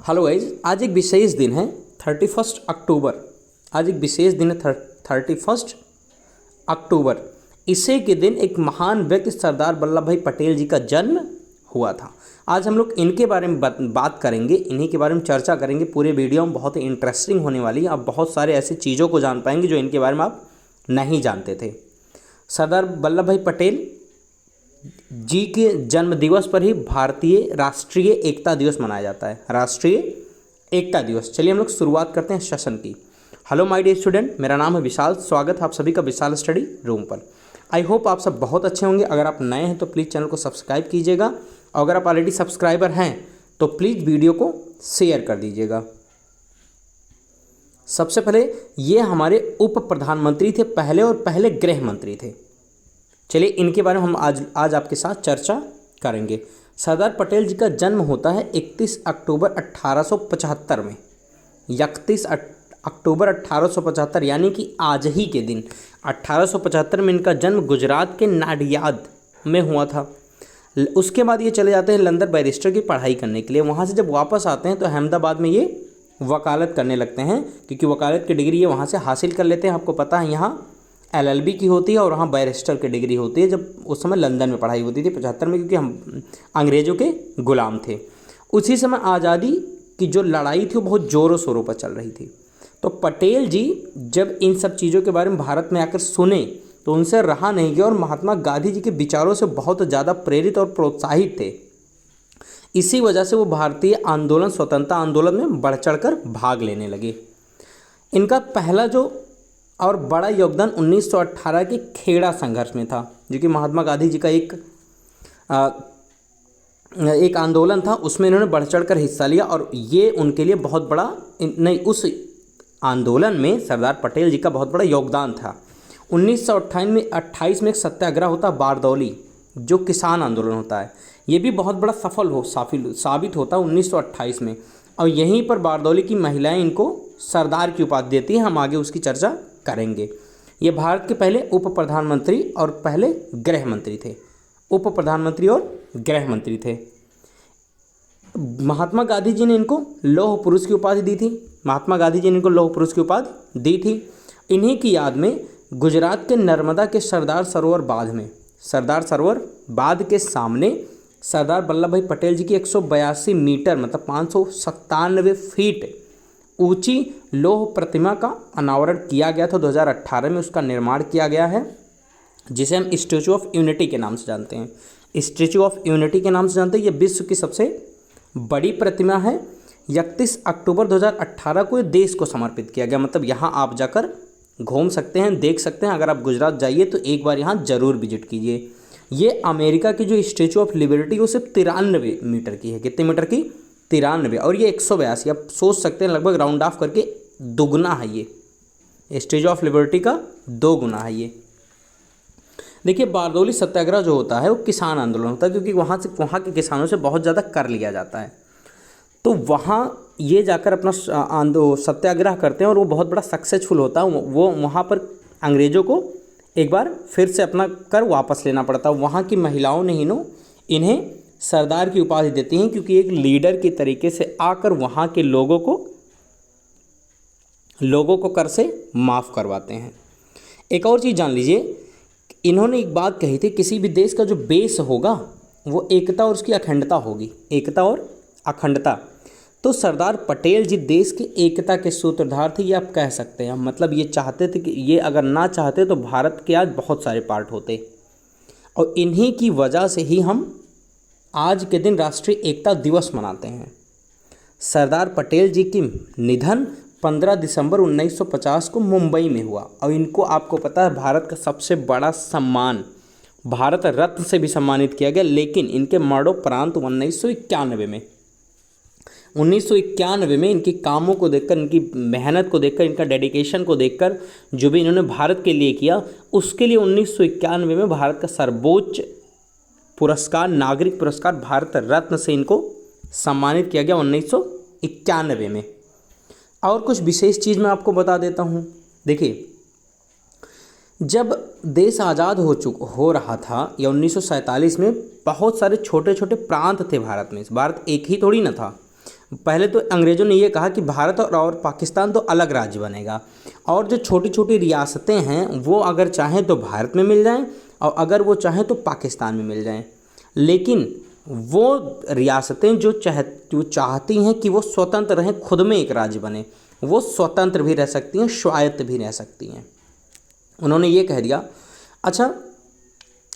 Hello guys, आज एक विशेष दिन है 31 अक्टूबर। आज एक विशेष दिन है 31 अक्टूबर। इसे के दिन एक महान व्यक्ति सरदार वल्लभ भाई पटेल जी का जन्म हुआ था। आज हम लोग इनके बारे में बात करेंगे, इन्हीं के बारे में चर्चा करेंगे। पूरे वीडियो में बहुत ही इंटरेस्टिंग होने वाली है। आप बहुत सारे ऐसे चीज़ों को जान पाएंगे जो इनके बारे में आप नहीं जानते थे। सरदार वल्लभ भाई पटेल जी के जन्म दिवस पर ही भारतीय राष्ट्रीय एकता दिवस मनाया जाता है। राष्ट्रीय एकता दिवस। चलिए हम लोग शुरुआत करते हैं सेशन की। हेलो माय डियर स्टूडेंट, मेरा नाम है विशाल। स्वागत है आप सभी का विशाल स्टडी रूम पर। आई होप आप सब बहुत अच्छे होंगे। अगर आप नए हैं तो प्लीज़ चैनल को सब्सक्राइब कीजिएगा, और अगर आप ऑलरेडी सब्सक्राइबर हैं तो प्लीज़ वीडियो को शेयर कर दीजिएगा। सबसे पहले ये हमारे उप प्रधानमंत्री थे पहले, और पहले गृह मंत्री थे। चलिए इनके बारे में हम आज आपके साथ चर्चा करेंगे। सरदार पटेल जी का जन्म होता है 31 अक्टूबर 1875 में। 31 अक्टूबर 1875 यानी कि आज ही के दिन 1875 में इनका जन्म गुजरात के नाडियाद में हुआ था। उसके बाद ये चले जाते हैं लंदन बैरिस्टर की पढ़ाई करने के लिए। वहाँ से जब वापस आते हैं तो अहमदाबाद में ये वकालत करने लगते हैं, क्योंकि वकालत की डिग्री ये वहाँ से हासिल कर लेते हैं। आपको पता है यहाँ LLB की होती है और वहाँ बैरिस्टर की डिग्री होती है। जब उस समय लंदन में पढ़ाई होती थी 75 में, क्योंकि हम अंग्रेज़ों के ग़ुलाम थे। उसी समय आज़ादी की जो लड़ाई थी वो बहुत ज़ोरों शोरों पर चल रही थी। तो पटेल जी जब इन सब चीज़ों के बारे में भारत में आकर सुने तो उनसे रहा नहीं गया, और महात्मा गांधी जी के विचारों से बहुत ज़्यादा प्रेरित और प्रोत्साहित थे। इसी वजह से वो भारतीय आंदोलन, स्वतंत्रता आंदोलन में बढ़ चढ़ कर भाग लेने लगे। इनका पहला जो और बड़ा योगदान 1918 के खेड़ा संघर्ष में था, जो कि महात्मा गांधी जी का एक आंदोलन था। उसमें इन्होंने बढ़ चढ़ कर हिस्सा लिया, और ये उनके लिए बहुत बड़ा उस आंदोलन में सरदार पटेल जी का बहुत बड़ा योगदान था। 1928 में एक सत्याग्रह होता है बारदौली, जो किसान आंदोलन होता है। ये भी बहुत बड़ा साबित होता है 1928 में, और यहीं पर बारदौली की महिलाएं इनको सरदार की उपाधि देती है। हम आगे उसकी चर्चा करेंगे। ये भारत के पहले उप प्रधानमंत्री और पहले गृह मंत्री थे। उप प्रधानमंत्री और गृह मंत्री थे। महात्मा गांधी जी ने इनको लौह पुरुष की उपाधि दी थी। महात्मा गांधी जी ने इनको लौह पुरुष की उपाधि दी थी। इन्हीं की याद में गुजरात के नर्मदा के सरदार सरोवर बांध के सामने सरदार वल्लभ भाई पटेल जी की 182 मीटर मतलब 597 फीट ऊंची लौह प्रतिमा का अनावरण किया गया था। 2018 में उसका निर्माण किया गया है, जिसे हम स्टैचू ऑफ यूनिटी के नाम से जानते हैं। स्टैचू ऑफ यूनिटी के नाम से जानते हैं। ये विश्व की सबसे बड़ी प्रतिमा है। 31 अक्टूबर 2018 को ये देश को समर्पित किया गया। मतलब यहाँ आप जाकर घूम सकते हैं, देख सकते हैं। अगर आप गुजरात जाइए तो एक बार यहाँ ज़रूर विजिट कीजिए। ये अमेरिका की जो स्टैचू ऑफ लिबर्टी वो सिर्फ 93 मीटर की है। कितने मीटर की? 93। और ये 182। आप सोच सकते हैं लगभग राउंड ऑफ करके दुगना है। ये स्टैचू ऑफ लिबर्टी का 2 गुना है ये। देखिए, बारदौली सत्याग्रह जो होता है वो किसान आंदोलन होता है, क्योंकि वहाँ के किसानों से बहुत ज़्यादा कर लिया जाता है। तो वहाँ ये जाकर अपना सत्याग्रह करते हैं, और वो बहुत बड़ा सक्सेसफुल होता है। वो वहाँ पर अंग्रेज़ों को एक बार फिर से अपना कर वापस लेना पड़ता है। वहाँ की महिलाओं ने इन्हें सरदार की उपाधि देती हैं, क्योंकि एक लीडर के तरीके से आकर वहाँ के लोगों को कर से माफ़ करवाते हैं। एक और चीज़ जान लीजिए, इन्होंने एक बात कही थी, किसी भी देश का जो बेस होगा वो एकता और उसकी अखंडता होगी। एकता और अखंडता। तो सरदार पटेल जी देश की एकता के सूत्रधार थे, ये आप कह सकते हैं। मतलब ये चाहते थे कि ये अगर ना चाहते तो भारत के आज बहुत सारे पार्ट होते, और इन्हीं की वजह से ही हम आज के दिन राष्ट्रीय एकता दिवस मनाते हैं। सरदार पटेल जी की निधन 15 दिसंबर 1950 को मुंबई में हुआ, और इनको आपको पता है भारत का सबसे बड़ा सम्मान भारत रत्न से भी सम्मानित किया गया। लेकिन इनके मरणोपरांत 1991 में इनके कामों को देखकर, इनकी मेहनत को देखकर, इनका डेडिकेशन को देखकर, जो भी इन्होंने भारत के लिए किया, उसके लिए 1991 में भारत का सर्वोच्च पुरस्कार, नागरिक पुरस्कार भारत रत्न से इनको सम्मानित किया गया 1991 में। और कुछ विशेष चीज़ मैं आपको बता देता हूँ। देखिए, जब देश आज़ाद हो रहा था या 1947 में, बहुत सारे छोटे छोटे प्रांत थे भारत में। भारत एक ही थोड़ी ना था। पहले तो अंग्रेज़ों ने ये कहा कि भारत और पाकिस्तान तो अलग राज्य बनेगा, और जो छोटी छोटी रियासतें हैं वो अगर चाहें तो भारत में मिल जाएं और अगर वो चाहें तो पाकिस्तान में मिल जाएं। लेकिन वो रियासतें जो चाहती हैं कि वो स्वतंत्र रहें, खुद में एक राज्य बने, वो स्वतंत्र भी रह सकती हैं, स्वायत्त भी रह सकती हैं। उन्होंने ये कह दिया। अच्छा,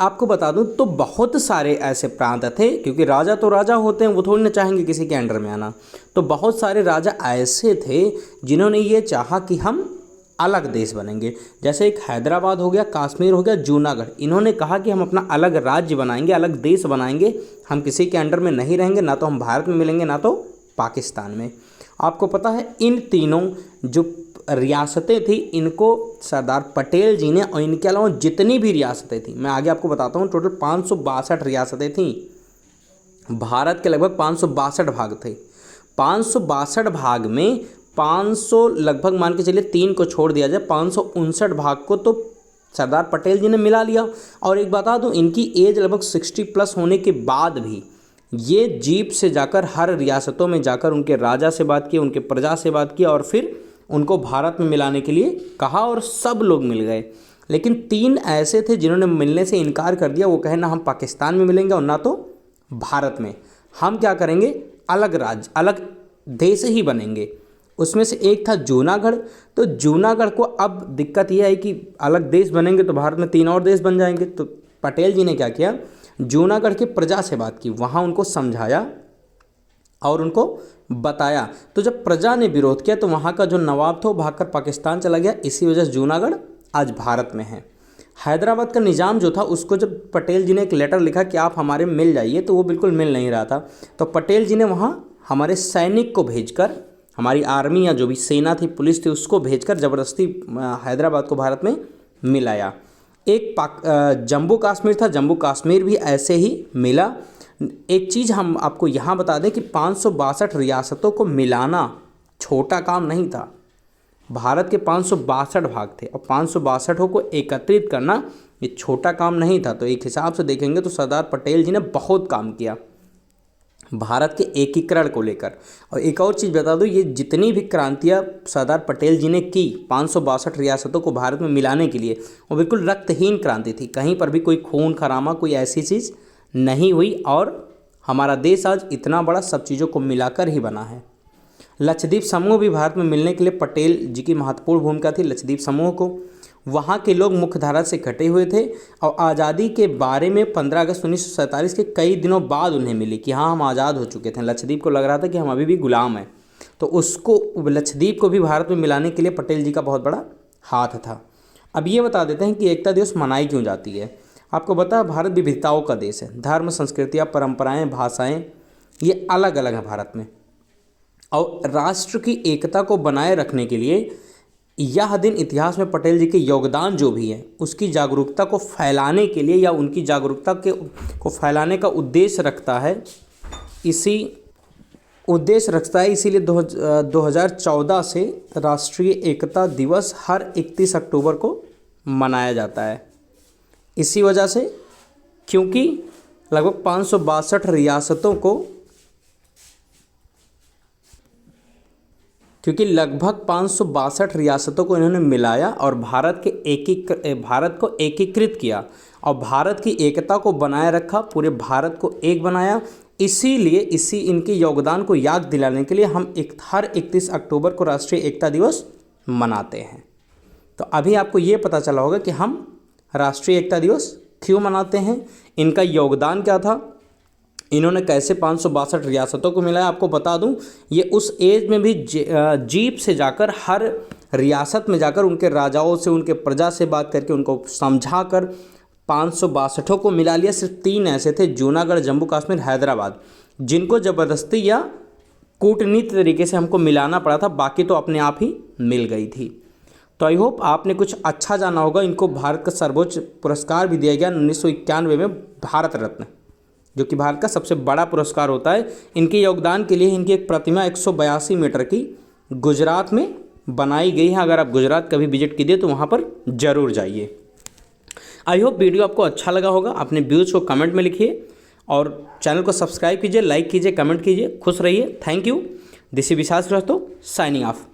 आपको बता दूं तो बहुत सारे ऐसे प्रांत थे, क्योंकि राजा तो राजा होते हैं, वो थोड़ी ना चाहेंगे किसी के अंडर में आना। तो बहुत सारे राजा ऐसे थे जिन्होंने ये चाहा कि हम अलग देश बनेंगे। जैसे एक हैदराबाद हो गया, कश्मीर हो गया, जूनागढ़, इन्होंने कहा कि हम अपना अलग राज्य बनाएंगे, अलग देश बनाएंगे, हम किसी के अंडर में नहीं रहेंगे, ना तो हम भारत में मिलेंगे ना तो पाकिस्तान में। आपको पता है इन तीनों जो रियासतें थी इनको सरदार पटेल जी ने, और इनके अलावा जितनी भी रियासतें थी, मैं आगे आपको बताता हूँ, टोटल 562 रियासतें थीं। भारत के लगभग 562 भाग थे। 562 भाग में 500 लगभग मान के चलिए 3 को छोड़ दिया जाए, 559 भाग को तो सरदार पटेल जी ने मिला लिया। और एक बता दूं, इनकी एज लगभग 60+ होने के बाद भी ये जीप से जाकर हर रियासतों में जाकर उनके राजा से बात की, उनके प्रजा से बात की और फिर उनको भारत में मिलाने के लिए कहा, और सब लोग मिल गए। लेकिन 3 ऐसे थे जिन्होंने मिलने से इनकार कर दिया। वो कहे ना हम पाकिस्तान में मिलेंगे और ना तो भारत में, हम क्या करेंगे, अलग राज्य, अलग देश ही बनेंगे। उसमें से एक था जूनागढ़। तो जूनागढ़ को अब दिक्कत यह है कि अलग देश बनेंगे तो भारत में 3 और देश बन जाएंगे। तो पटेल जी ने क्या किया, जूनागढ़ की प्रजा से बात की, वहाँ उनको समझाया और उनको बताया। तो जब प्रजा ने विरोध किया तो वहाँ का जो नवाब था वो भागकर पाकिस्तान चला गया। इसी वजह से जूनागढ़ आज भारत में है। हैदराबाद का निज़ाम जो था उसको जब पटेल जी ने एक लेटर लिखा कि आप हमारे मिल जाइए, तो वो बिल्कुल मिल नहीं रहा था। तो पटेल जी ने वहाँ हमारे सैनिक को भेजकर, हमारी आर्मी या जो भी सेना थी, पुलिस थी, उसको भेजकर ज़बरदस्ती हैदराबाद को भारत में मिलाया। एक जम्मू कश्मीर था, जम्मू कश्मीर भी ऐसे ही मिला। एक चीज़ हम आपको यहाँ बता दें कि 562 रियासतों को मिलाना छोटा काम नहीं था। भारत के 562 भाग थे और 562 को एकत्रित करना ये छोटा काम नहीं था। तो एक हिसाब से देखेंगे तो सरदार पटेल जी ने बहुत काम किया भारत के एकीकरण को लेकर। और एक और चीज़ बता दूँ, ये जितनी भी क्रांतियाँ सरदार पटेल जी ने की 562 रियासतों को भारत में मिलाने के लिए, वो बिल्कुल रक्तहीन क्रांति थी। कहीं पर भी कोई खून खरामा, कोई ऐसी चीज़ नहीं हुई, और हमारा देश आज इतना बड़ा सब चीज़ों को मिलाकर ही बना है। लक्षद्वीप समूह भी भारत में मिलने के लिए पटेल जी की महत्वपूर्ण भूमिका थी। लक्षद्वीप समूह को वहाँ के लोग मुख्यधारा से कटे हुए थे और आज़ादी के बारे में 15 अगस्त 1947 के कई दिनों बाद उन्हें मिली कि हाँ हम आज़ाद हो चुके थे। लक्षद्वीप को लग रहा था कि हम अभी भी गुलाम हैं, तो उसको लक्षद्वीप को भी भारत में मिलाने के लिए पटेल जी का बहुत बड़ा हाथ था। अब ये बता देते हैं कि एकता दिवस मनाई क्यों जाती है। आपको पता, भारत विविधताओं का देश है। धर्म, संस्कृतियाँ, परंपराएं, भाषाएं ये अलग अलग हैं भारत में, और राष्ट्र की एकता को बनाए रखने के लिए यह दिन इतिहास में पटेल जी के योगदान जो भी है उसकी जागरूकता को फैलाने के लिए, या उनकी जागरूकता को फैलाने का उद्देश्य रखता है। इसीलिए 2014 से राष्ट्रीय एकता दिवस हर 31 अक्टूबर को मनाया जाता है। इसी वजह से, क्योंकि लगभग 562 रियासतों को, इन्होंने मिलाया और भारत को एकीकृत किया और भारत की एकता को बनाए रखा, पूरे भारत को एक बनाया। इसीलिए इनके योगदान को याद दिलाने के लिए हम हर 31 अक्टूबर को राष्ट्रीय एकता दिवस मनाते हैं। तो अभी आपको ये पता चला होगा कि हम राष्ट्रीय एकता दिवस क्यों मनाते हैं, इनका योगदान क्या था, इन्होंने कैसे 562 रियासतों को मिलाया। आपको बता दूं, ये उस एज में भी जीप से जाकर हर रियासत में जाकर उनके राजाओं से, उनके प्रजा से बात करके उनको समझाकर 562 को मिला लिया। सिर्फ 3 ऐसे थे, जूनागढ़, जम्मू कश्मीर, हैदराबाद, जिनको ज़बरदस्ती या कूटनीति तरीके से हमको मिलाना पड़ा था, बाकी तो अपने आप ही मिल गई थी। तो आई होप आपने कुछ अच्छा जाना होगा। इनको भारत का सर्वोच्च पुरस्कार भी दिया गया 1991 में, भारत रत्न, जो कि भारत का सबसे बड़ा पुरस्कार होता है। इनके योगदान के लिए इनकी एक प्रतिमा 182 मीटर की गुजरात में बनाई गई है। अगर आप गुजरात कभी विजिट कीजिए तो वहाँ पर ज़रूर जाइए। आई होप वीडियो आपको अच्छा लगा होगा। अपने व्यूज़ को कमेंट में लिखिए और चैनल को सब्सक्राइब कीजिए, लाइक कीजिए, कमेंट कीजिए। खुश रहिए। Thank you. This is Vishal Srivastava signing of.